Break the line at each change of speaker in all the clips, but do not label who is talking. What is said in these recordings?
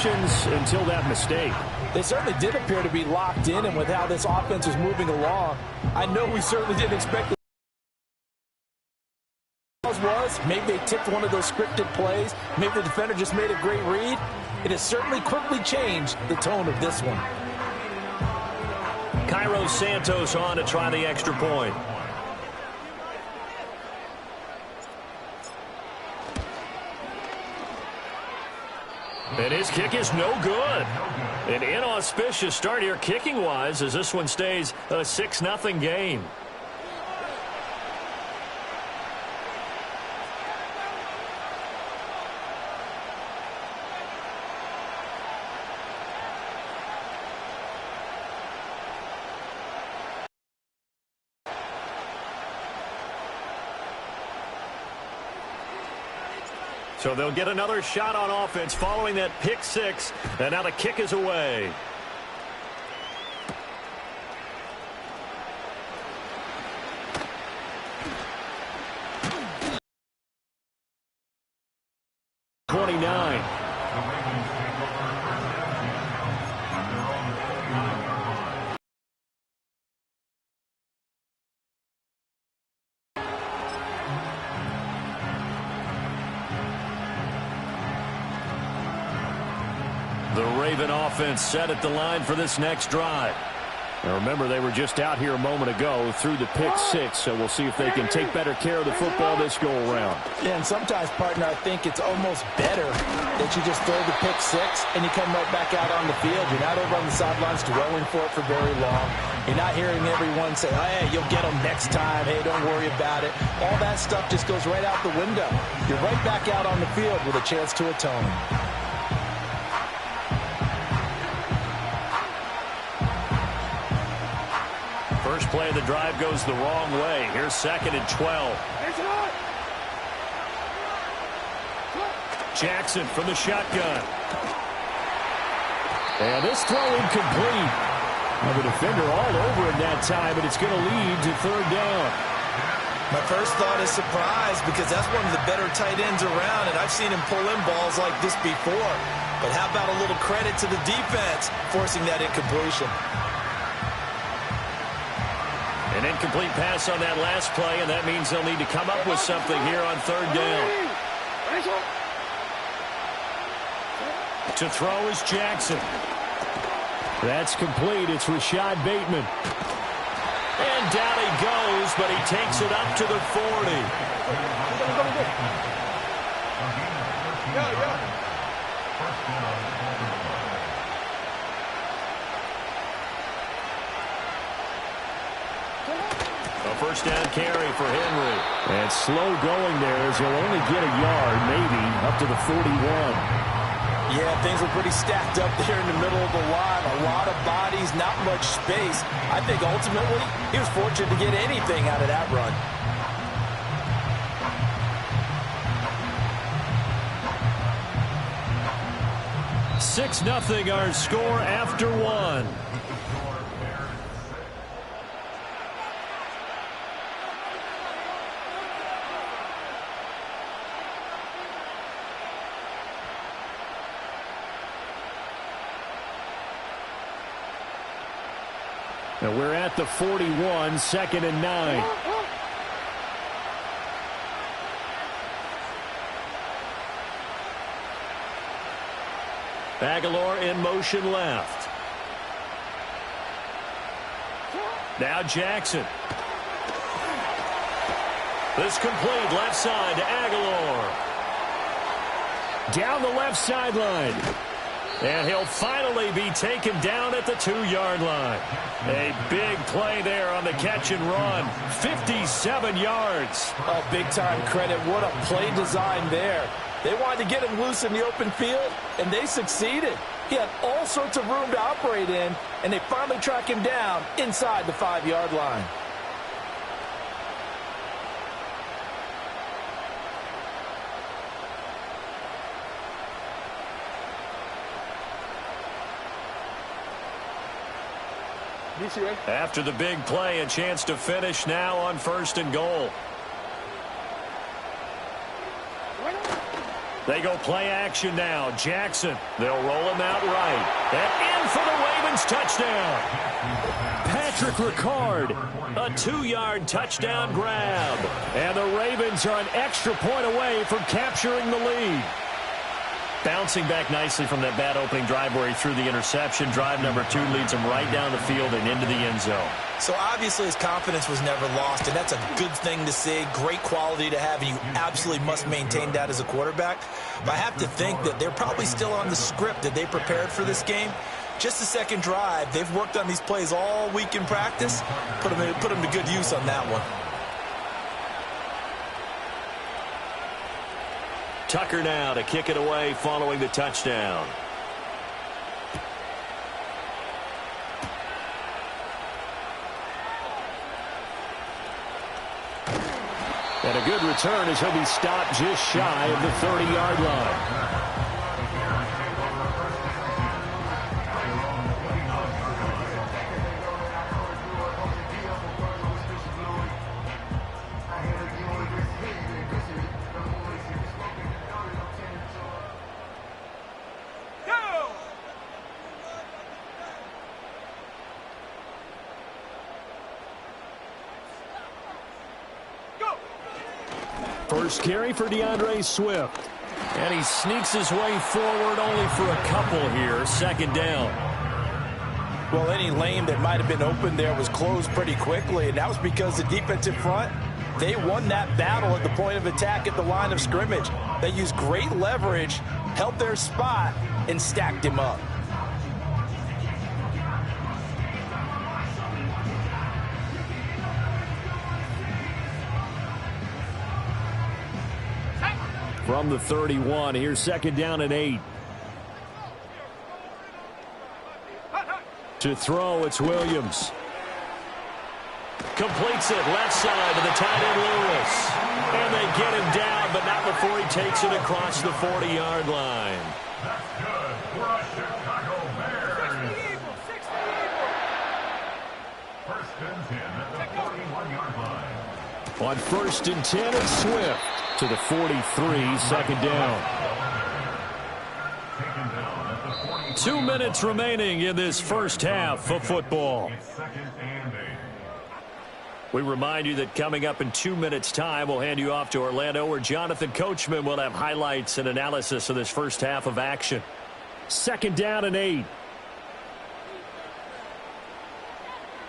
possessions until that mistake.
They certainly did appear to be locked in, and with how this offense was moving along, I know we certainly didn't expect it. Maybe they tipped one of those scripted plays. Maybe the defender just made a great read. It has certainly quickly changed the tone of this one.
Cairo Santos on to try the extra point. And his kick is no good. An inauspicious start here kicking-wise as this one stays a 6-0 game. So they'll get another shot on offense following that pick six, and now the kick is away. The Raven offense set at the line for this next drive. Now remember, they were just out here a moment ago through the pick six, so we'll see if they can take better care of the football this go-around.
Yeah, and sometimes, partner, I think it's almost better that you just throw the pick six and you come right back out on the field. You're not over on the sidelines dwelling for it for very long. You're not hearing everyone say, hey, you'll get them next time. Hey, don't worry about it. All that stuff just goes right out the window. You're right back out on the field with a chance to atone.
First play of the drive goes the wrong way. Here's 2nd and 12. Jackson from the shotgun. And this throw incomplete. Now the defender all over it that time, but it's going to lead to 3rd down.
My first thought is surprise, because that's one of the better tight ends around, and I've seen him pull in balls like this before. But how about a little credit to the defense forcing that incompletion?
An incomplete pass on that last play, and that means they'll need to come up with something here on 3rd down. To throw is Jackson. That's complete. It's Rashad Bateman. And down he goes, but he takes it up to the 40. A first down carry for Henry. And slow going there as he'll only get a yard, maybe, up to the 41.
Yeah, things were pretty stacked up there in the middle of the line. A lot of bodies, not much space. I think ultimately he was fortunate to get anything out of that run.
Six 0 our score after one. Now we're at the 41, 2nd and 9. Aguilar in motion left. Now Jackson. This complete left side to Aguilar. Down the left sideline. And he'll finally be taken down at the 2-yard line. A big play there on the catch and run. 57 yards.
Oh, big-time credit. What a play design there. They wanted to get him loose in the open field, and they succeeded. He had all sorts of room to operate in, and they finally track him down inside the 5-yard line.
After the big play, a chance to finish now on 1st and goal. They go play action now. Jackson. They'll roll him out right. And in for the Ravens touchdown. Patrick Ricard. A 2-yard touchdown grab. And the Ravens are an extra point away from capturing the lead. Bouncing back nicely from that bad opening drive where he threw the interception. Drive number 2 leads him right down the field and into the end zone.
So obviously his confidence was never lost, and that's a good thing to see. Great quality to have, and you absolutely must maintain that as a quarterback. But I have to think that they're probably still on the script that they prepared for this game. Just the second drive, they've worked on these plays all week in practice. Put them to good use on that one.
Tucker now to kick it away following the touchdown. And a good return as he'll be stopped just shy of the 30-yard line. First carry for DeAndre Swift. And he sneaks his way forward only for a couple here. Second down.
Well, any lane that might have been open there was closed pretty quickly, and that was because the defensive front, they won that battle at the point of attack at the line of scrimmage. They used great leverage, held their spot, and stacked him up.
From the 31, here's second down and 8. To throw, it's Williams. Completes it left side to the tight end Lewis. And they get him down, but not before he takes it across the 40-yard line.
That's good for a Chicago Bears. First and 10 at the 41-yard line.
On first and 10, it's Swift. To the 43, second down. 2 minutes remaining in this first half of football. We remind you that coming up in 2 minutes' time, we'll hand you off to Orlando, where Jonathan Coachman will have highlights and analysis of this first half of action. Second down and 8.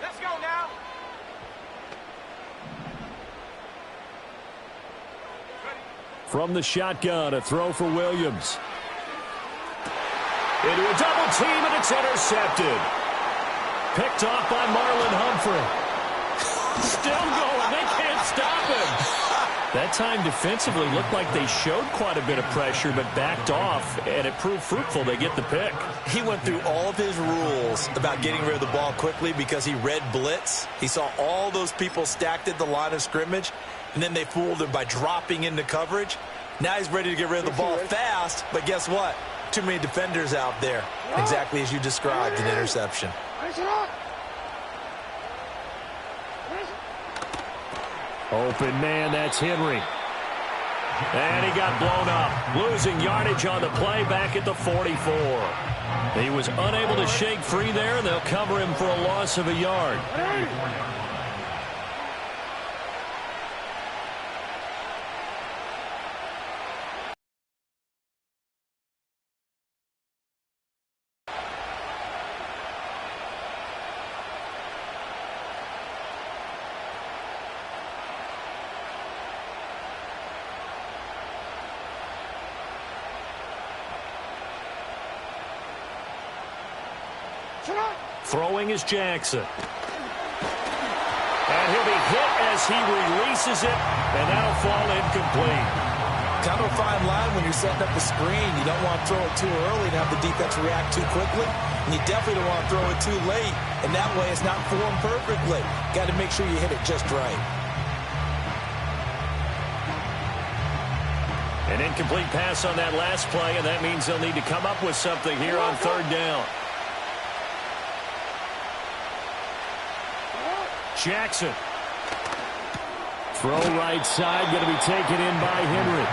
Let's go now.
From the shotgun, a throw for Williams. Into a double team, and it's intercepted. Picked off by Marlon Humphrey. Still going. They can't stop him. That time defensively looked like they showed quite a bit of pressure, but backed off, and it proved fruitful. They get the pick.
He went through all of his rules about getting rid of the ball quickly because he read blitz. He saw all those people stacked at the line of scrimmage, and then they fooled him by dropping into coverage. Now he's ready to get rid of the ball fast, but guess what? Too many defenders out there. Exactly as you described, an interception.
Open man, that's Henry. And he got blown up. Losing yardage on the play back at the 44. He was unable to shake free there, and they'll cover him for a loss of a yard. Throwing is Jackson. And he'll be hit as he releases it, and that'll fall incomplete.
Kind of a fine line when you're setting up the screen. You don't want to throw it too early and have the defense react too quickly. And you definitely don't want to throw it too late, and that way it's not formed perfectly. Got to make sure you hit it just right.
An incomplete pass on that last play, and that means they'll need to come up with something here on third down. Jackson. Throw right side, going to be taken in by Henry.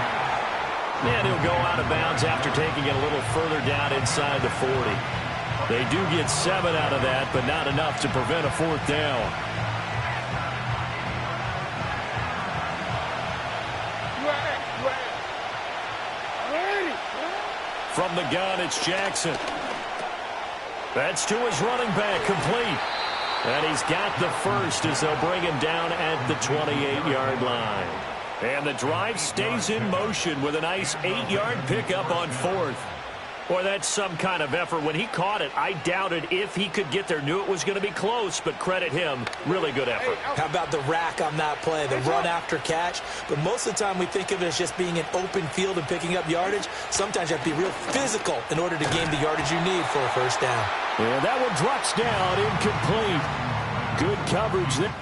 And he'll go out of bounds after taking it a little further down inside the 40. They do get 7 out of that, but not enough to prevent a 4th down. From the gun, it's Jackson. That's to his running back, complete. And he's got the first as they'll bring him down at the 28-yard line. And the drive stays in motion with a nice 8-yard pickup on 4th. Boy, that's some kind of effort. When he caught it, I doubted if he could get there. Knew it was going to be close, but credit him. Really good effort.
How about the rack on that play, the run after catch? But most of the time we think of it as just being an open field and picking up yardage. Sometimes you have to be real physical in order to gain the yardage you need for a first down.
And that one drops down, incomplete. Good coverage there.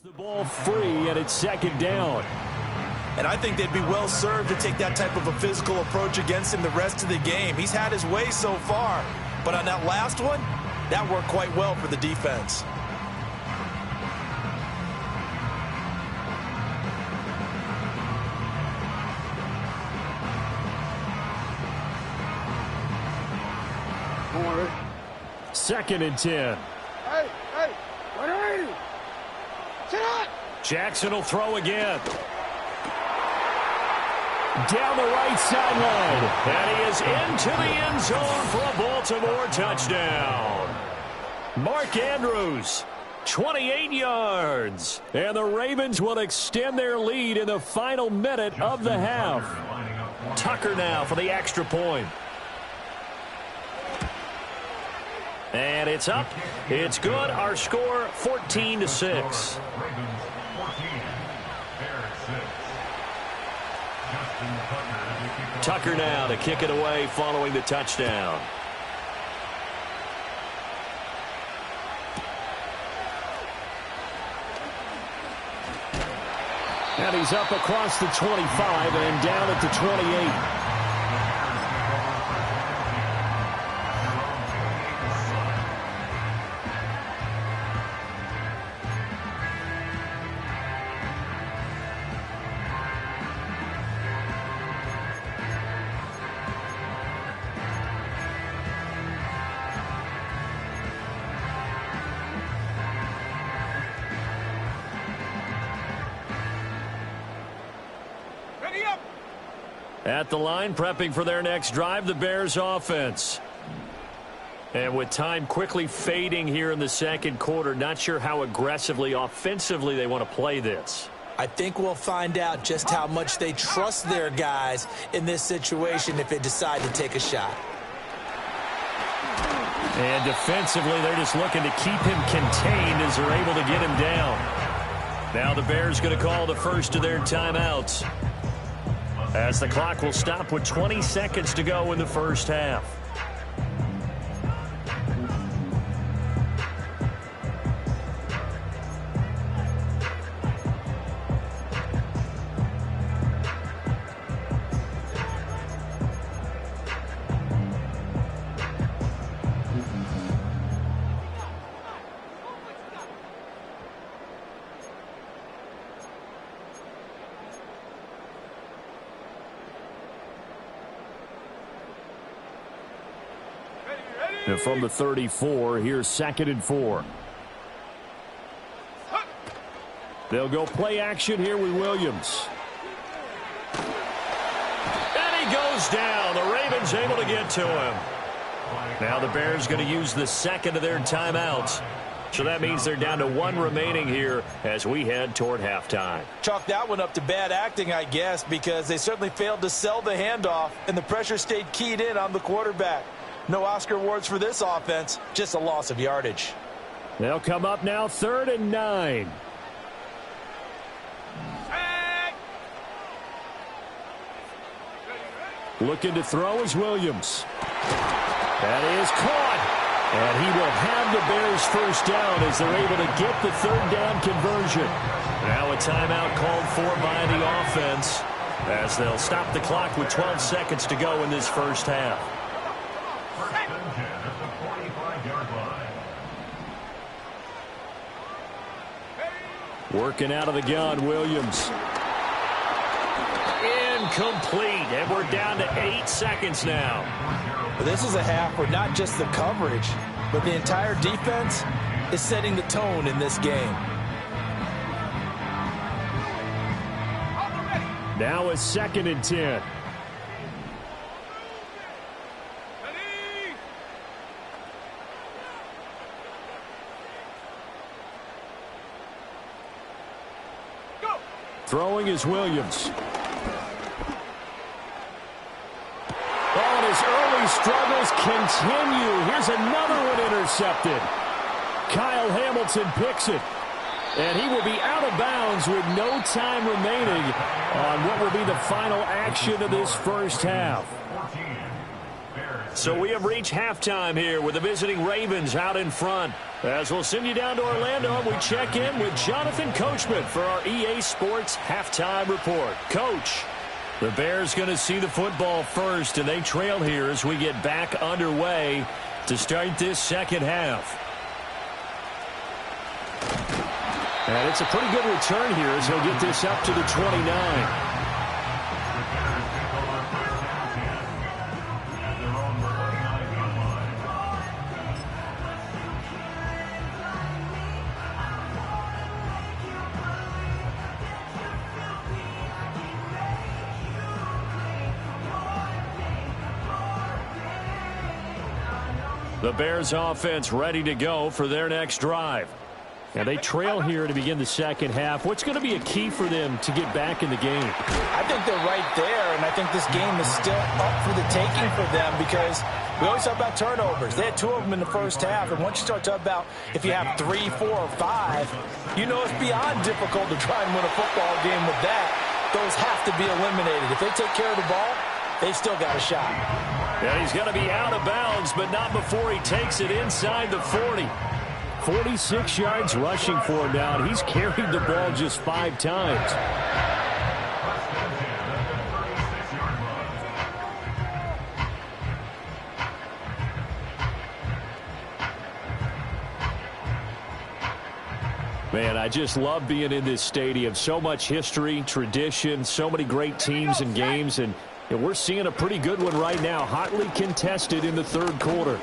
The ball free, and it's 2nd down.
And I think they'd be well served to take that type of a physical approach against him the rest of the game. He's had his way so far. But on that last one, that worked quite well for the defense.
Second and 10.
Hey, 180. Sit up.
Jackson will throw again. Down the right sideline. And he is into the end zone for a Baltimore touchdown. Mark Andrews, 28 yards. And the Ravens will extend their lead in the final minute of the half. Tucker now for the extra point. And it's up. It's good. Our score, 14-6. Tucker now to kick it away following the touchdown. And he's up across the 25 and down at the 28. At the line, prepping for their next drive, the Bears offense. And with time quickly fading here in the second quarter, not sure how aggressively, offensively they want to play this.
I think we'll find out just how much they trust their guys in this situation if they decide to take a shot.
And defensively, they're just looking to keep him contained as they're able to get him down. Now the Bears going to call the first of their timeouts, as the clock will stop with 20 seconds to go in the first half. And from the 34, here's 2nd and 4. They'll go play action here with Williams. And he goes down. The Ravens able to get to him. Now the Bears going to use the second of their timeouts. So that means they're down to 1 remaining here as we head toward halftime.
Chalk that one up to bad acting, I guess, because they certainly failed to sell the handoff, and the pressure stayed keyed in on the quarterback. No Oscar awards for this offense, just a loss of yardage.
They'll come up now 3rd and 9. Looking to throw is Williams. That is caught. And he will have the Bears first down as they're able to get the 3rd down conversion. Now a timeout called for by the offense as they'll stop the clock with 12 seconds to go in this first half.
First and 10 at the 45-yard line.
Working out of the gun, Williams. Incomplete, and we're down to 8 seconds now.
This is a half where not just the coverage, but the entire defense is setting the tone in this game.
Now a 2nd and 10. Throwing is Williams. His early struggles continue. Here's another one intercepted. Kyle Hamilton picks it. And he will be out of bounds with no time remaining on what will be the final action of this first half. So we have reached halftime here with the visiting Ravens out in front. As we'll send you down to Orlando, we check in with Jonathan Coachman for our EA Sports Halftime Report. Coach. The Bears going to see the football first, and they trail here as we get back underway to start this second half. And it's a pretty good return here as he'll get this up to the 29. The Bears offense ready to go for their next drive. And they trail here to begin the second half. What's going to be a key for them to get back in the game?
I think they're right there, and I think this game is still up for the taking for them because we always talk about turnovers. They had 2 of them in the first half, and once you start talking about if you have 3, 4, or 5, you know it's beyond difficult to try and win a football game with that. Those have to be eliminated. If they take care of the ball, they've still got a shot.
Yeah, he's going to be out of bounds, but not before he takes it inside the 40. 46 yards rushing for him now, and he's carried the ball just 5 times. Man, I just love being in this stadium. So much history, tradition, so many great teams and games, and we're seeing a pretty good one right now, hotly contested in the 3rd quarter.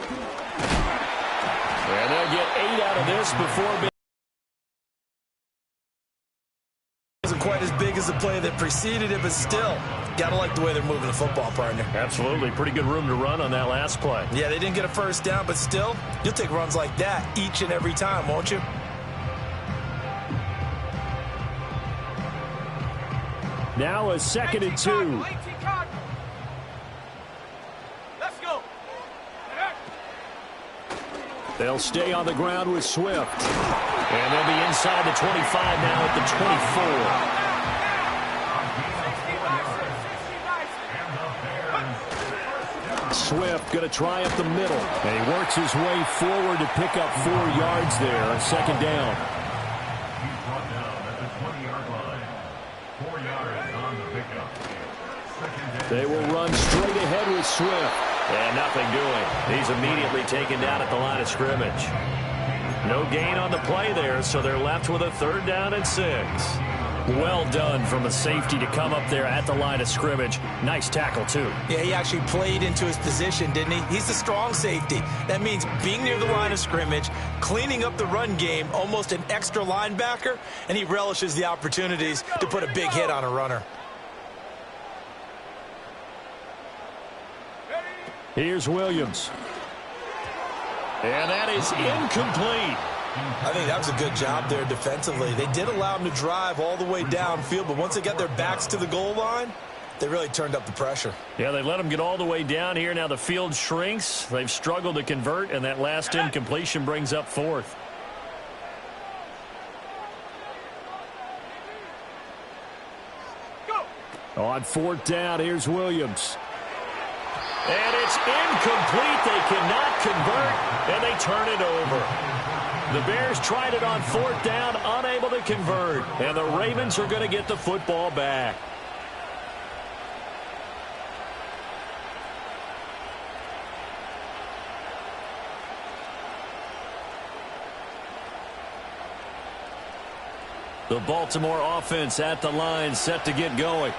And they'll get 8 out of this before.
Isn't quite as big as the play that preceded it, but still, got to like the way they're moving the football, partner.
Absolutely. Pretty good room to run on that last play.
Yeah, they didn't get a first down, but still, you'll take runs like that each and every time, won't you?
Now a 2nd and 2.
Let's go.
They'll stay on the ground with Swift. And they'll be inside the 25 now at the 24. Swift going to try up the middle. And he works his way forward to pick up 4 yards there on 2nd down.
He's brought down at the 20-yard line. 4 yards on the pickup.
They will run straight ahead with Swift. And nothing doing. He's immediately taken down at the line of scrimmage. No gain on the play there, so they're left with a 3rd down and 6. Well done from a safety to come up there at the line of scrimmage. Nice tackle, too.
Yeah, he actually played into his position, didn't he? He's a strong safety. That means being near the line of scrimmage, cleaning up the run game, almost an extra linebacker, and he relishes the opportunities to put a big hit on a runner.
Here's Williams. And that is incomplete.
I think that was a good job there defensively. They did allow him to drive all the way downfield, but once they got their backs to the goal line, they really turned up the pressure.
Yeah, they let him get all the way down here. Now the field shrinks. They've struggled to convert, and that last incompletion brings up fourth. On fourth down, here's Williams. And it's incomplete. They cannot convert, and they turn it over. The Bears tried it on fourth down, unable to convert. And the Ravens are going to get the football back. The Baltimore offense at the line, set to get going.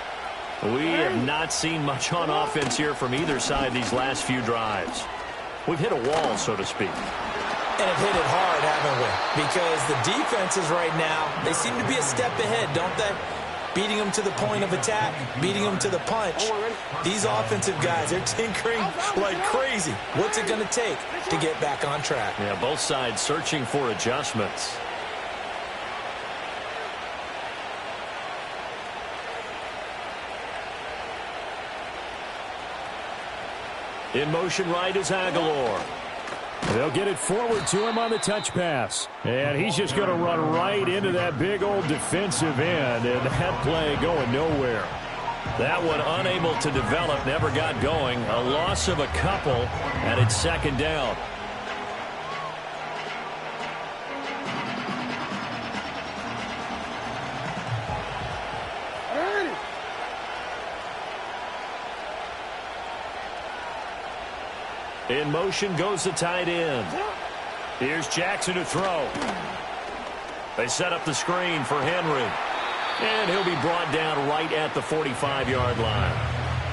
We have not seen much on offense here from either side these last few drives. We've hit a wall, so to speak.
And have hit it hard, haven't we? Because the defenses right now, they seem to be a step ahead, don't they? Beating them to the point of attack, beating them to the punch. These offensive guys, they're tinkering like crazy. What's it going to take to get back on track?
Yeah, both sides searching for adjustments. In motion right is Aguilar. They'll get it forward to him on the touch pass. And he's just going to run right into that big old defensive end. And that play going nowhere. That one unable to develop, never got going. A loss of a couple, and it's second down. In motion goes the tight end. Here's Jackson to throw. They set up the screen for Henry. And he'll be brought down right at the 45-yard line.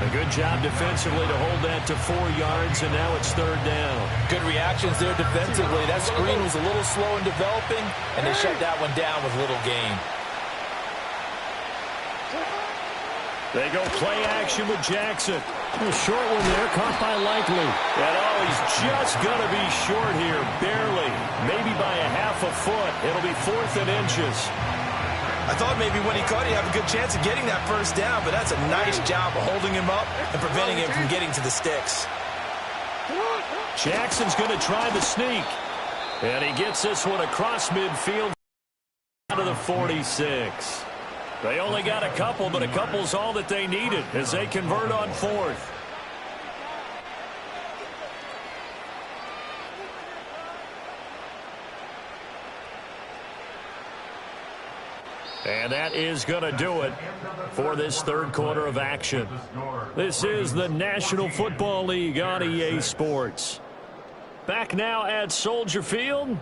A good job defensively to hold that to 4 yards, and now it's third down.
Good reactions there defensively. That screen was a little slow in developing, and they shut that one down with little gain.
They go play action with Jackson. A short one there, caught by Likely. And oh, he's just going to be short here, barely. Maybe by a half a foot. It'll be 4th and inches.
I thought maybe when he caught it, he'd have a good chance of getting that first down, but that's a nice job of holding him up and preventing him from getting to the sticks.
Jackson's going to try the sneak. And he gets this one across midfield out of the 46. They only got a couple, but a couple's all that they needed as they convert on fourth. And that is going to do it for this third quarter of action. This is the National Football League on EA Sports. Back now at Soldier Field.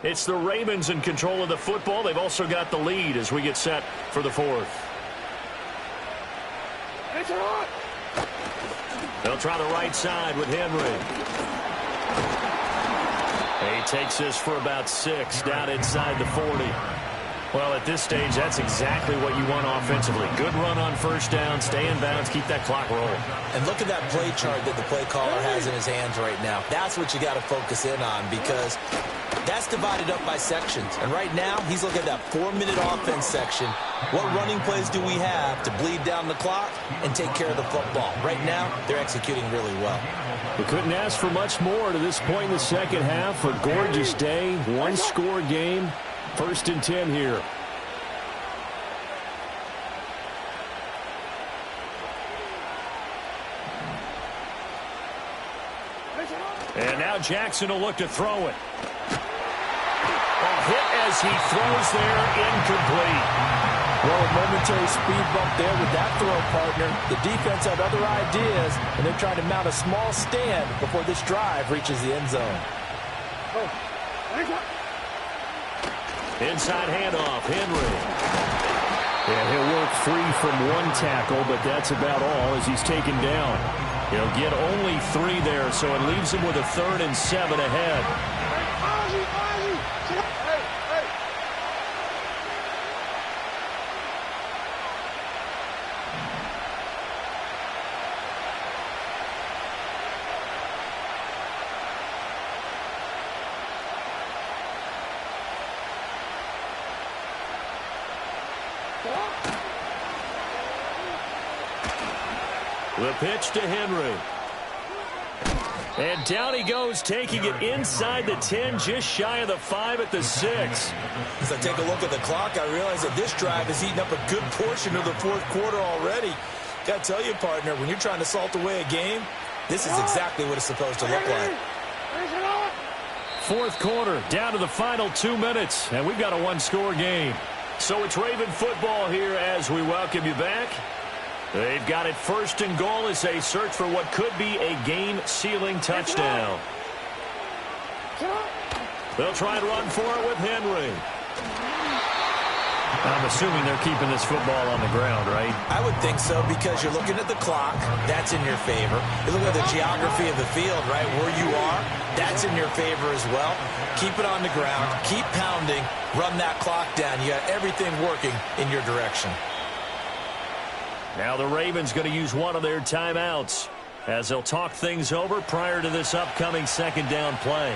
It's the Ravens in control of the football. They've also got the lead as we get set for the fourth. They'll try the right side with Henry. He takes this for about 6 down inside the 40. Well, at this stage, that's exactly what you want offensively. Good run on first down, stay in bounds, keep that clock rolling. And look at that play chart that the play caller has in his hands right now. That's what you got to focus in on because that's divided up by sections. And right now, he's looking at that 4-minute offense section. What running plays do we have to bleed down the clock and take care of the football? Right now, they're executing really well. We couldn't ask for much more to this point in the second half. A gorgeous day, one-score game. 1st and 10 here. And now Jackson will look to throw it. A hit as he throws there, incomplete.
Well, a momentary speed bump there with that throw, partner. The defense had other ideas, and they're trying to mount a small stand before this drive reaches the end zone.
Inside handoff, Henry. free from one tackle, but that's about all as he's taken down. He'll get only 3 there, so it leaves him with a 3rd and 7 ahead. The pitch to Henry. And down he goes, taking it inside the 10, just shy of the 5 at the 6.
As I take a look at the clock, I realize that this drive has eaten up a good portion of the 4th quarter already. Got to tell you, partner, when you're trying to salt away a game, this is exactly what it's supposed to look like.
4th quarter, down to the final 2 minutes, and we've got a 1-score game. So it's Raven football here as we welcome you back. They've got it 1st and goal as they search for what could be a game-sealing touchdown. They'll try and run for it with Henry. I'm assuming they're keeping this football on the ground, right?
I would think so, because you're looking at the clock. That's in your favor. You're looking at the geography of the field, right? Where you are, that's in your favor as well. Keep it on the ground. Keep pounding. Run that clock down. You got everything working in your direction.
Now the Ravens going to use one of their timeouts as they'll talk things over prior to this upcoming 2nd down play.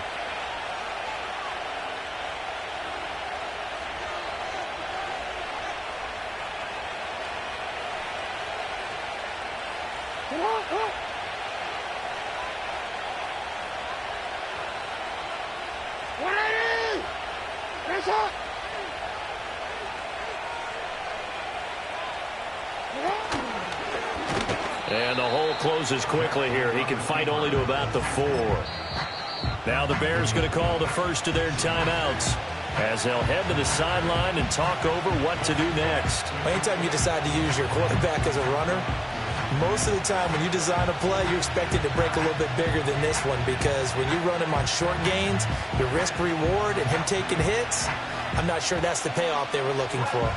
And the hole closes quickly here. He can fight only to about the 4. Now the Bears going to call the first of their timeouts as they'll head to the sideline and talk over what to do next.
Anytime you decide to use your quarterback as a runner, most of the time when you design a play, you're expected to break a little bit bigger than this one, because when you run him on short gains, the risk-reward and him taking hits, I'm not sure that's the payoff they were looking for.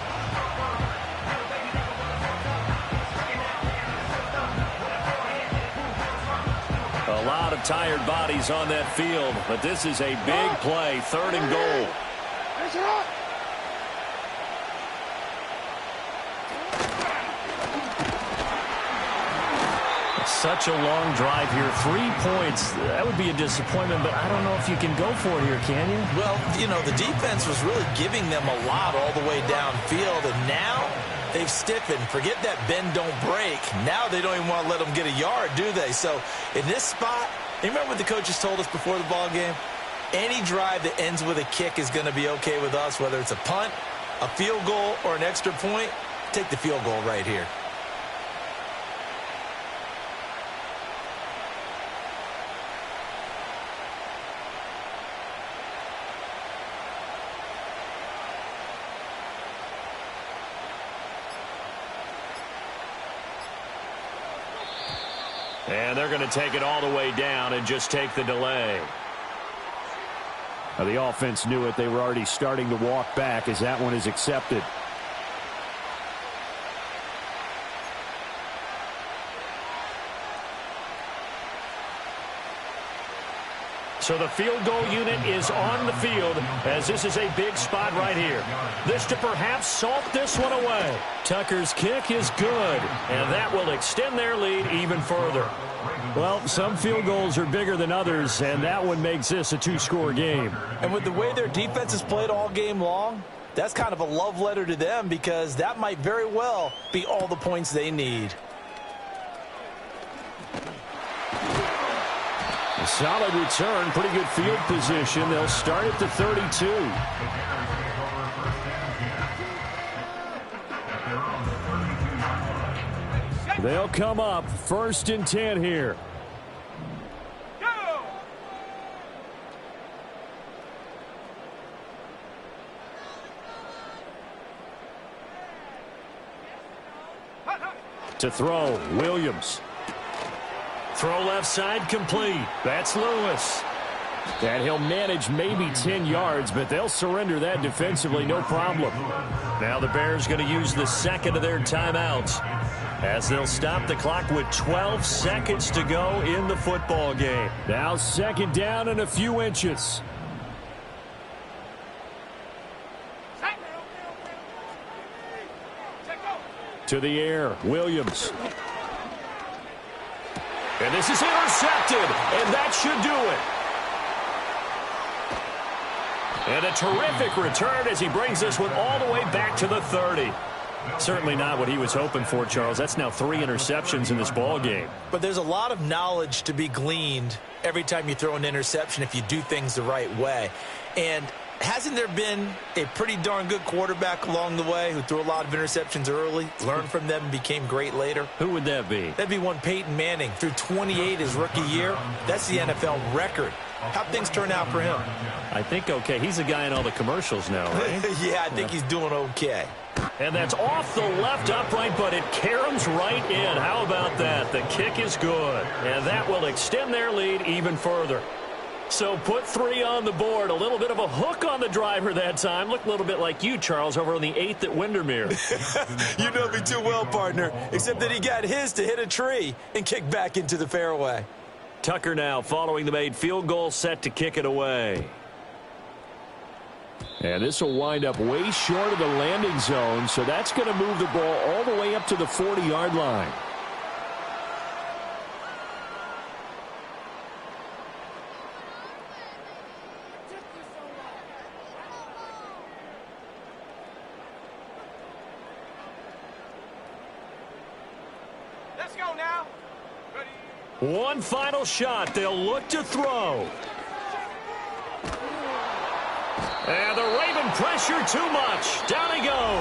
A lot of tired bodies on that field, but this is a big play, 3rd and goal. Such a long drive here. 3 points. That would be a disappointment, but I don't know if you can go for it here, can you?
Well, you know, the defense was really giving them a lot all the way downfield, and now they've stiffened. Forget that bend, don't break. Now they don't even want to let them get a yard, do they? So in this spot, you remember what the coaches told us before the ball game? Any drive that ends with a kick is going to be okay with us, whether it's a punt, a field goal, or an extra point. Take the field goal right here.
And they're going to take it all the way down and just take the delay. Now, the offense knew it. They were already starting to walk back as that one is accepted. So the field goal unit is on the field as this is a big spot right here. This to perhaps salt this one away. Tucker's kick is good, and that will extend their lead even further. Well, some field goals are bigger than others, and that one makes this a 2-score game.
And with the way their defense has played all game long, that's kind of a love letter to them, because that might very well be all the points they need.
A solid return, pretty good field position. They'll start at the 32. They'll come up 1st and 10 here. To throw, Williams. Throw left side complete. That's Lewis. And he'll manage maybe 10 yards, but they'll surrender that defensively, no problem. Now the Bears going to use the second of their timeouts as they'll stop the clock with 12 seconds to go in the football game. Now second down and a few inches. To the air, Williams. And this is intercepted, and that should do it. And a terrific return as he brings this one all the way back to the 30. Certainly not what he was hoping for, Charles. That's now 3 interceptions in this ball game.
But there's a lot of knowledge to be gleaned every time you throw an interception if you do things the right way. And hasn't there been a pretty darn good quarterback along the way who threw a lot of interceptions early, learned from them, and became great later?
Who would that be?
That'd be one Peyton Manning. Threw 28 his rookie year. That's the NFL record. How'd things turn out for him?
I think okay. He's the guy in all the commercials now, right?
Yeah, I think he's doing okay.
And that's off the left upright, but it caroms right in. How about that? The kick is good. And that will extend their lead even further. So put 3 on the board. A little bit of a hook on the driver that time. Looked a little bit like you, Charles, over on the 8th at Windermere.
You know me too well, partner, except that he got his to hit a tree and kick back into the fairway.
Tucker now following the made field goal, set to kick it away. And this will wind up way short of the landing zone, so that's going to move the ball all the way up to the 40-yard line.
Let's go now. Ready?
One final shot. They'll look to throw. And the Raven pressure too much. Down he goes.